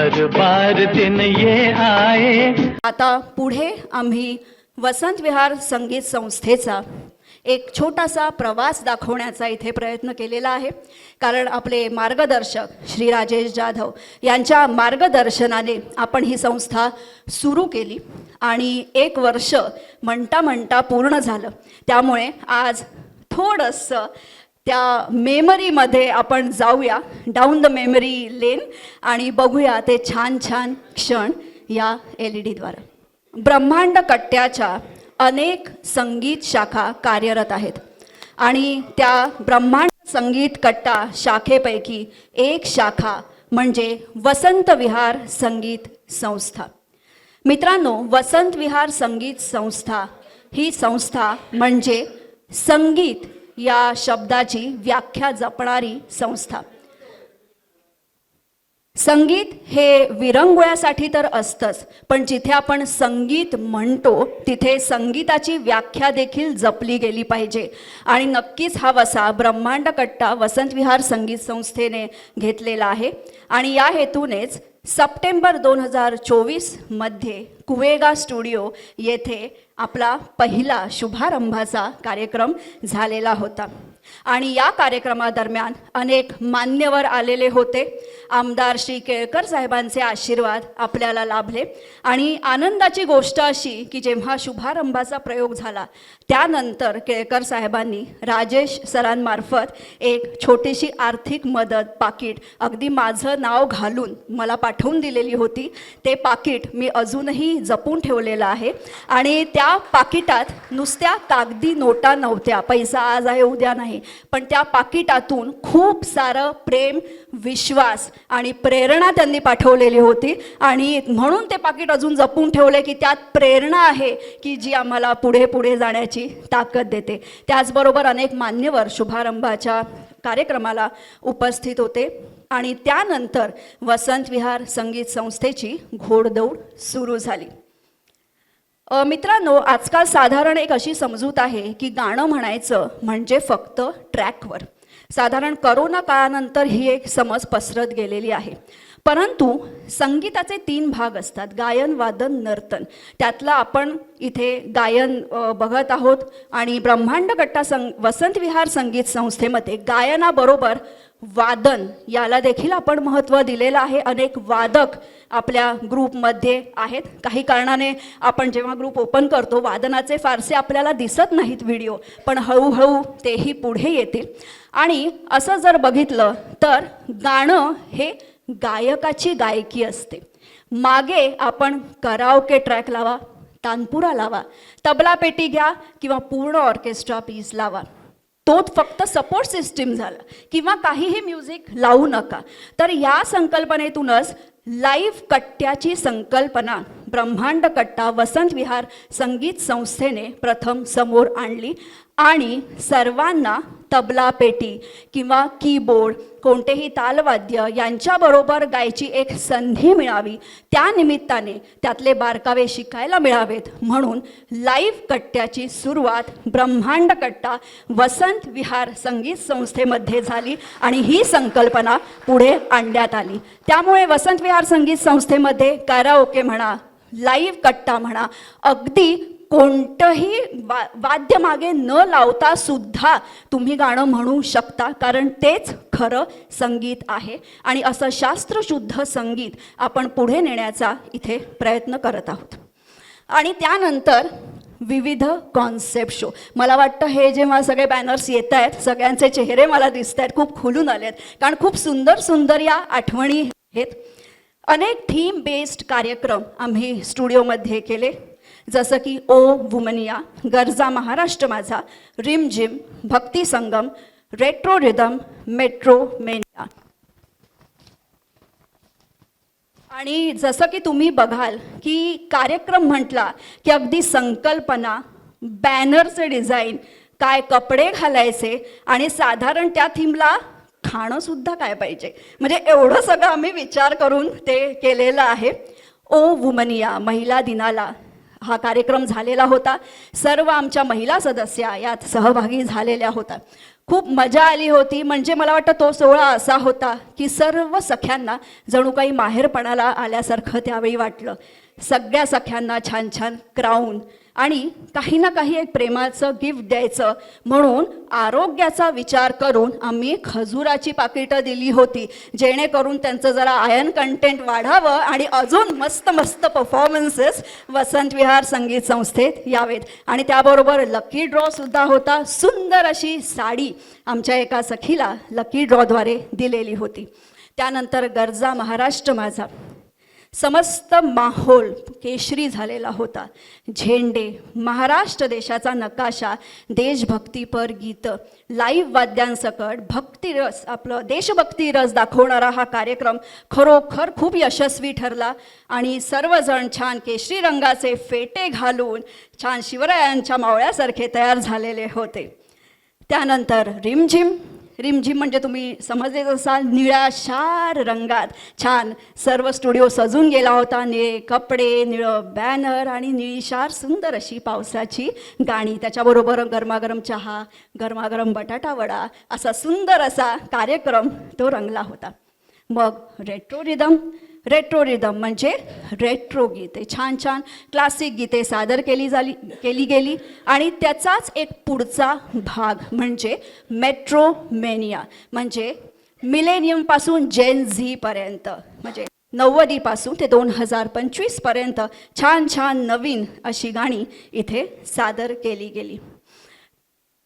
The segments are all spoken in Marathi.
हर बार दिन ये आए। आता पुढे आम्ही वसंत विहार संगीत संस्थेचा एक छोटासा प्रवास दाखवण्याचा इथे प्रयत्न केलेला आहे, कारण आपले मार्गदर्शक श्री राजेश जाधव यांच्या मार्गदर्शनाने आपण ही संस्था सुरू केली आणि 1 वर्ष म्हणता म्हणता पूर्ण झालं. त्यामुळे आज थोडंसं त्या मेमरीमध्ये आपण जाऊया, डाऊन द मेमरी लेन, आणि बघूया ते छान छान क्षण या LED-द्वारा. ब्रह्मांड कट्ट्याच्या अनेक संगीत शाखा कार्यरत आहेत आणि त्या ब्रह्मांड संगीत कट्टा शाखेपैकी एक शाखा म्हणजे वसंत विहार संगीत संस्था. मित्रांनो, वसंत विहार संगीत संस्था ही संस्था म्हणजे संगीत या शब्दाची व्याख्या जपणारी संस्था. संगीत हे विरंगुळ्यासाठी तर असतंच, पण जिथे आपण संगीत म्हणतो तिथे संगीताची व्याख्या देखील जपली गेली पाहिजे. आणि नक्कीच हा वसा ब्रह्मांड कट्टा वसंत विहार संगीत संस्थेने घेतलेला आहे. आणि या हेतूनेच सप्टेंबर 2024 मध्ये कुवेगा स्टुडिओ येथे आपला पहिला शुभारंभाचा कार्यक्रम झालेला होता. आणि या कार्यक्रमादरम्यान अनेक मान्यवर आलेले होते. आमदार श्री केळकर साहेबांचे आशीर्वाद आपल्याला लाभले. आणि आनंदाची गोष्ट अशी की जेव्हा शुभारंभाचा प्रयोग झाला त्यानंतर केळकर साहेबांनी राजेश सरांमार्फत एक छोटीशी आर्थिक मदत पाकिट अगदी माझं नाव घालून मला पाठवून दिलेली होती. ते पाकिट मी अजूनही जपून ठेवलेलं आहे. आणि त्या पाकिटात नुसत्या कागदी नोटा नव्हत्या, पैसा आज आहे उद्या नाही, पण त्या पाकिटातून खूप सारं प्रेम, विश्वास आणि प्रेरणा त्यांनी पाठवलेली होती. आणि म्हणून ते पाकिट अजून जपून ठेवले की त्यात प्रेरणा आहे की जी आम्हाला पुढे पुढे जाण्याची ताकद देते. त्याचबरोबर अनेक मान्यवर शुभारंभाच्या कार्यक्रमाला उपस्थित होते. आणि त्यानंतर वसंत विहार संगीत संस्थेची घोडदौड सुरू झाली. मित्रांनो, आजकाल साधारण एक अशी समजूत आहे की गाणं म्हणायचं म्हणजे फक्त ट्रॅकवर. साधारण करोना काळानंतर ही एक समज पसरत गेलेली आहे. परंतु संगीताचे 3 भाग असतात: गायन, वादन, नर्तन. त्यातला आपण इथे गायन बघत आहोत. आणि ब्रह्मांड कट्टा वसंत विहार संगीत संस्थेमध्ये गायनाबरोबर वादन याला देखील आपण महत्त्व दिलेलं आहे. अनेक वादक आपल्या ग्रुपमध्ये आहेत. काही कारणाने आपण जेव्हा ग्रुप ओपन करतो वादनाचे फारसे आपल्याला दिसत नाहीत व्हिडिओ, पण हळूहळू तेही पुढे येतील. आणि असं जर बघितलं तर गाणं हे गायकाची गायकी असते. मागे आपण कराओके ट्रॅक लावा, तानपुरा लावा, तबला पेटी घ्या किंवा पूर्ण ऑर्केस्ट्रा पीस लावा, तोच फक्त सपोर्ट सिस्टीम झाला, किंवा काहीही म्युझिक लावू नका. तर या संकल्पनेतूनच लाईव्ह कट्ट्याची संकल्पना ब्रह्मांड कट्टा वसंत विहार संगीत संस्थेने प्रथम समोर आणली. आणि सर्वांना तबला पेटी किंवा कीबोर्ड, कोणतेही तालवाद्य यांच्याबरोबर गायची एक संधी मिळावी, त्या निमित्ताने त्यातले बारकावे शिकायला मिळावेत म्हणून लाईव्ह कट्ट्याची सुरुवात ब्रह्मांड कट्टा वसंत विहार संगीत संस्थेमध्ये झाली आणि ही संकल्पना पुढे आणण्यात आली. त्यामुळे वसंत विहार संगीत संस्थेमध्ये कराओके म्हणा, लाईव्ह कट्टा म्हणा, अगदी कोणतंही वाद्य मागे न लावता सुद्धा तुम्ही गाणं म्हणू शकता, कारण तेच खरं संगीत आहे. आणि असं शास्त्रशुद्ध संगीत आपण पुढे नेण्याचा इथे प्रयत्न करत आहोत. आणि त्यानंतर विविध कॉन्सेप्ट शो. मला वाटतं हे जेव्हा सगळे बॅनर्स येत आहेत सगळ्यांचे चेहरे मला दिसत आहेत, खूप खुलून आले आहेत, कारण खूप सुंदर सुंदर या आठवणी आहेत. अनेक थीम बेस्ड कार्यक्रम आम्ही स्टुडिओमध्ये केले, जसं की ओ वुमनिया, गरजा महाराष्ट्र माझा, रिमझिम, भक्ती संगम, रेट्रो रिदम, मेट्रो मेनिया. आणि जसं की तुम्ही बघाल की कार्यक्रम म्हटला की अगदी संकल्पना, बॅनरचे डिझाईन, काय कपडे घालायचे आणि साधारण त्या थीमला खाणं सुद्धा काय पाहिजे, म्हणजे एवढं सगळं आम्ही विचार करून ते केलेलं आहे. ओ वुमनिया महिला दिनाला हा कार्यक्रम झालेला होता. सर्व आमच्या महिला सदस्या यात सहभागी झालेल्या होत्या. खूप मजा आली होती. म्हणजे मला वाटतं तो सोहळा असा होता की सर्व सख्यांना जणू काही माहेरपणाला आल्यासारखं त्यावेळी वाटलं. सगळ्या सख्यांना छान छान क्राऊन आणि काही ना काही एक प्रेमाचं गिफ्ट द्यायचं म्हणून आरोग्याचा विचार करून आम्ही खजुराची पाकिटं दिली होती, जेणेकरून त्यांचं जरा आयर्न कंटेंट वाढावं आणि अजून मस्त मस्त परफॉर्मन्सेस वसंत विहार संगीत संस्थेत यावेत. आणि त्याबरोबर लकी ड्रॉसुद्धा होता. सुंदर अशी साडी आमच्या एका सखीला लकी ड्रॉद्वारे दिलेली होती. त्यानंतर गरजा महाराष्ट्र माझा समस्त माहोल केशरी झालेला होता. झेंडे, महाराष्ट्र देशाचा नकाशा, देशभक्तीपर गीतं, लाईव्ह वाद्यांसकट भक्तिरस, आपलं देशभक्ती रस दाखवणारा हा कार्यक्रम खरोखर खूप यशस्वी ठरला. आणि सर्वजण छान केशरी रंगाचे फेटे घालून छान शिवरायांच्या मावळ्यासारखे तयार झालेले होते. त्यानंतर रिमझिम. रिमझिम म्हणजे तुम्ही समजलेच असाल, निळ्या शार रंगात छान सर्व स्टुडिओ सजून गेला होता. निळे कपडे, निळं बॅनर आणि निळी शार सुंदर अशी पावसाची गाणी, त्याच्याबरोबर गरमागरम चहा, गरमागरम बटाटा वडा, असा सुंदर असा कार्यक्रम तो रंगला होता. मग रेट्रो रिदम म्हणजे रेट्रो गीते, छान छान क्लासिक गीते सादर केली गेली. आणि त्याचाच एक पुढचा भाग म्हणजे मेट्रोमेनिया, म्हणजे मिलेनियमपासून जेन झीपर्यंत, म्हणजे 90पासून ते 2025 पर्यंत छान छान नवीन अशी गाणी इथे सादर केली गेली.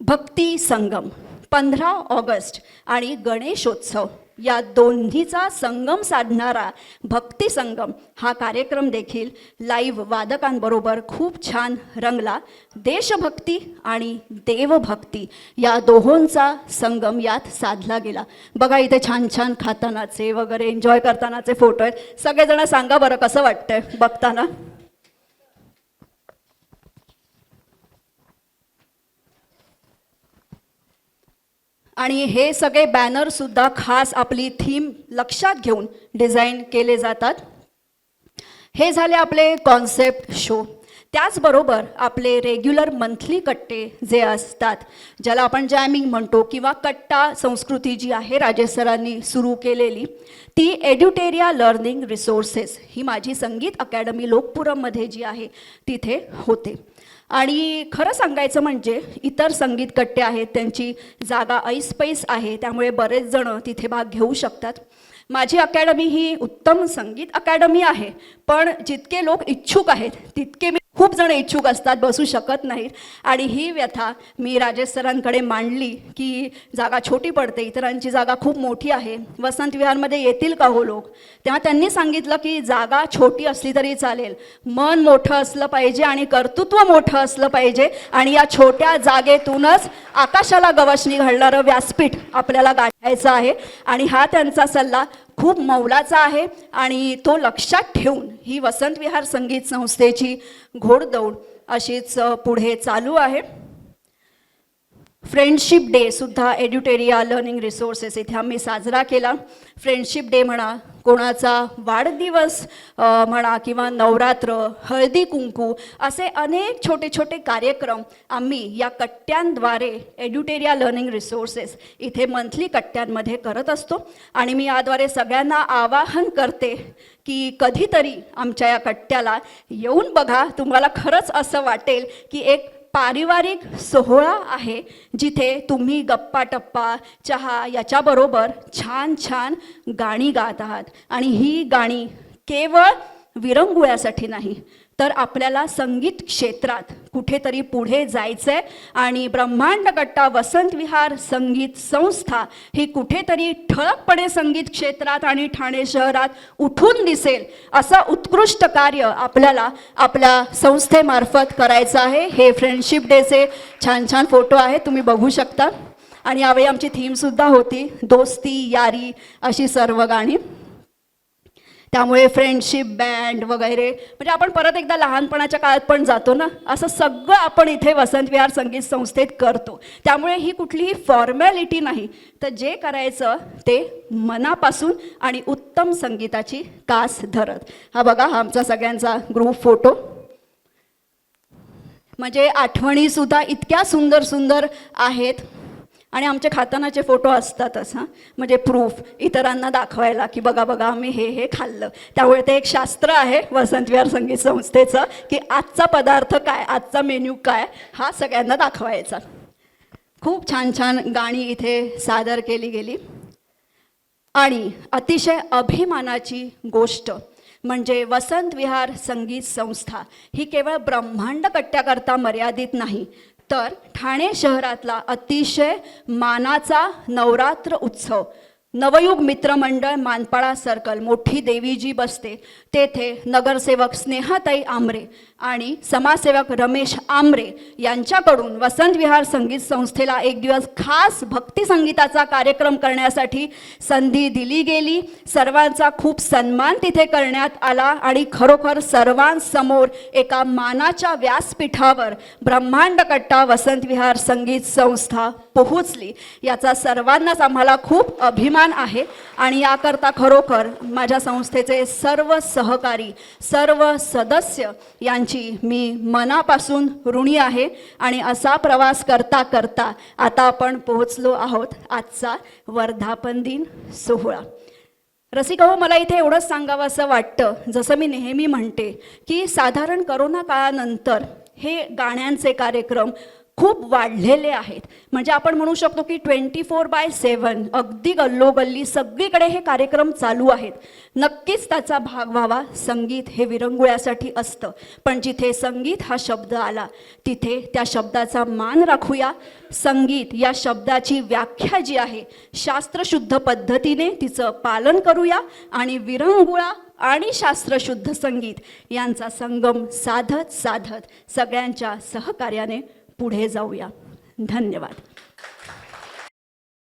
भक्ती संगम 15 ऑगस्ट आणि गणेशोत्सव या दोन्हीचा संगम साधणारा भक्ती संगम हा कार्यक्रम देखील लाईव्ह वादकांबरोबर खूप छान रंगला. देशभक्ती आणि देवभक्ती या दोहोंचा संगम यात साधला गेला. बघा इथे छान छान खातानाचे वगैरे एन्जॉय करतानाचे फोटो आहेत. सगळेजण सांगा बरं कसं वाटतंय बघताना. आणि हे सगळे बॅनरसुद्धा खास आपली थीम लक्षात घेऊन डिझाईन केले जातात. हे झाले आपले कॉन्सेप्ट शो. त्याचबरोबर आपले रेग्युलर मंथली कट्टे जे असतात, ज्याला आपण जॅमिंग म्हणतो, किंवा कट्टा संस्कृती जी आहे राजेश सरांनी सुरू केलेली, ती एड्युटेरिया लर्निंग रिसोर्सेस ही माझी संगीत अकॅडमी लोकपुरममध्ये जी आहे तिथे होते. आणि खरं सांगायचं म्हणजे इतर संगीत कट्टे आहेत त्यांची जागा ऐसपैस आहे, त्यामुळे बरेच जण तिथे भाग घेऊ शकतात. माझी अकॅडमी ही उत्तम संगीत अकॅडमी आहे, पण जितके लोक इच्छुक आहेत तितके खूप जण इच्छुक असतात, बसू शकत नाहीत. आणि ही व्यथा मी राजेश सरांकडे मांडली की जागा छोटी पडते, इतरांची जागा खूप मोठी आहे, वसंत विहारमध्ये येतील का हो लोक. तेव्हा त्यांनी सांगितलं की जागा छोटी असली तरी चालेल, मन मोठं असलं पाहिजे आणि कर्तृत्व मोठं असलं पाहिजे, आणि या छोट्या जागेतूनच आकाशाला गवसणी घालणारं व्यासपीठ आपल्याला गाठायचं आहे. आणि हा त्यांचा सल्ला खूप मौलाचा आहे आणि तो लक्षात ठेवून ही वसंत विहार संगीत संस्थेची घोडदौड अशीच पुढे चालू आहे. फ्रेंडशिप डे सुद्धा एड्युटेरिया लर्निंग रिसोर्सेस इथे आम्ही साजरा केला. फ्रेंडशिप डे म्हणा, कोणाचा वाढदिवस म्हणा, किंवा नवरात्र, हळदी कुंकू, असे अनेक छोटे छोटे कार्यक्रम आम्ही या कट्ट्यांद्वारे एड्युटेरिया लर्निंग रिसोर्सेस इथे मंथली कट्ट्यांमध्ये करत असतो. आणि मी याद्वारे सगळ्यांना आवाहन करते की कधीतरी आमच्या या कट्ट्याला येऊन बघा. तुम्हाला खरंच असं वाटेल की एक पारिवारिक सोहळा आहे, जिथे तुम्ही गप्पा टप्पा चहा याच्याबरोबर छान छान गाणी गात आहात. आणि ही गाणी केवळ विरंगुळ्यासाठी नाही, तर आपल्याला संगीत क्षेत्रात कुठेतरी पुढे जायचं आहे. आणि ब्रह्मांड कट्टा वसंत विहार संगीत संस्था ही कुठेतरी ठळकपणे संगीत क्षेत्रात आणि ठाणे शहरात उठून दिसेल असं उत्कृष्ट कार्य आपल्याला आपल्या संस्थेमार्फत करायचं आहे. हे फ्रेंडशिप डेचे छान छान फोटो आहेत, तुम्ही बघू शकता. आणि यावेळी आमची थीमसुद्धा होती दोस्ती यारी अशी सर्व गाणी. त्यामुळे फ्रेंडशिप बँड वगैरे, म्हणजे आपण परत एकदा लहानपणाच्या काळात पण जातो ना, असं सगळं आपण इथे वसंत विहार संगीत संस्थेत करतो. त्यामुळे ही कुठलीही फॉर्मॅलिटी नाही, तर जे करायचं ते मनापासून आणि उत्तम संगीताची कास धरत. हा बघा, हा आमचा सगळ्यांचा ग्रुप फोटो. म्हणजे आठवणीसुद्धा इतक्या सुंदर सुंदर आहेत. आणि आमचे खातानाचे फोटो असतातच हां, म्हणजे प्रूफ इतरांना दाखवायला की बघा बघा आम्ही हे खाल्लं. त्यामुळे ते एक शास्त्र आहे वसंत विहार संगीत संस्थेचं की आजचा पदार्थ काय, आजचा मेन्यू काय, हा सगळ्यांना दाखवायचा. खूप छान छान गाणी इथे सादर केली गेली. आणि अतिशय अभिमानाची गोष्ट म्हणजे वसंत विहार संगीत संस्था ही केवळ ब्रह्मांड कट्ट्याकरता मर्यादित नाही, तर ठाणे शहरातला अतिशय मानाचा नवरात्र उत्सव नवयुग मित्रमंडळ मानपाडा सर्कल मोठी देवीजी बसते तेथे नगरसेवक स्नेहाताई आमरे आणि समाजसेवक रमेश आमरे यांच्याकडून वसंत विहार संगीत संस्थेला एक दिवस खास भक्ती संगीताचा कार्यक्रम करण्यासाठी संधी दिली गेली. सर्वांचा खूप सन्मान तिथे करण्यात आला आणि खरोखर सर्वांसमोर एका मानाच्या व्यासपीठावर ब्रह्मांड कट्टा वसंत विहार संगीत संस्था पोहोचली. याचा सर्वांनाच आम्हाला खूप अभिमान आहे आणि याकरता खरोखर माझ्या संस्थेचे सर्व सहकारी, सर्व सदस्य यांची मी मनापासून ऋणी आहे. आणि असा प्रवास करता करता आता आपण पोहोचलो आहोत आजचा वर्धापन दिन सोहळा. रसिका, मला इथे एवढंच सांगावं असं वाटतं, जसं मी नेहमी म्हणते की साधारण करोना काळानंतर हे गाण्यांचे कार्यक्रम खूप वाढलेले आहेत. म्हणजे आपण म्हणू शकतो की 24/7 अगदी गल्लोगल्ली सगळीकडे हे कार्यक्रम चालू आहेत. नक्कीच त्याचा भाग व्हावा. संगीत हे विरंगुळ्यासाठी असतं, पण जिथे संगीत हा शब्द आला तिथे त्या शब्दाचा मान राखूया. संगीत या शब्दाची व्याख्या जी आहे शास्त्रशुद्ध पद्धतीने तिचं पालन करूया आणि विरंगुळा आणि शास्त्रशुद्ध संगीत यांचा संगम साधत साधत सगळ्यांच्या सहकार्याने पुढे जाऊया. धन्यवाद.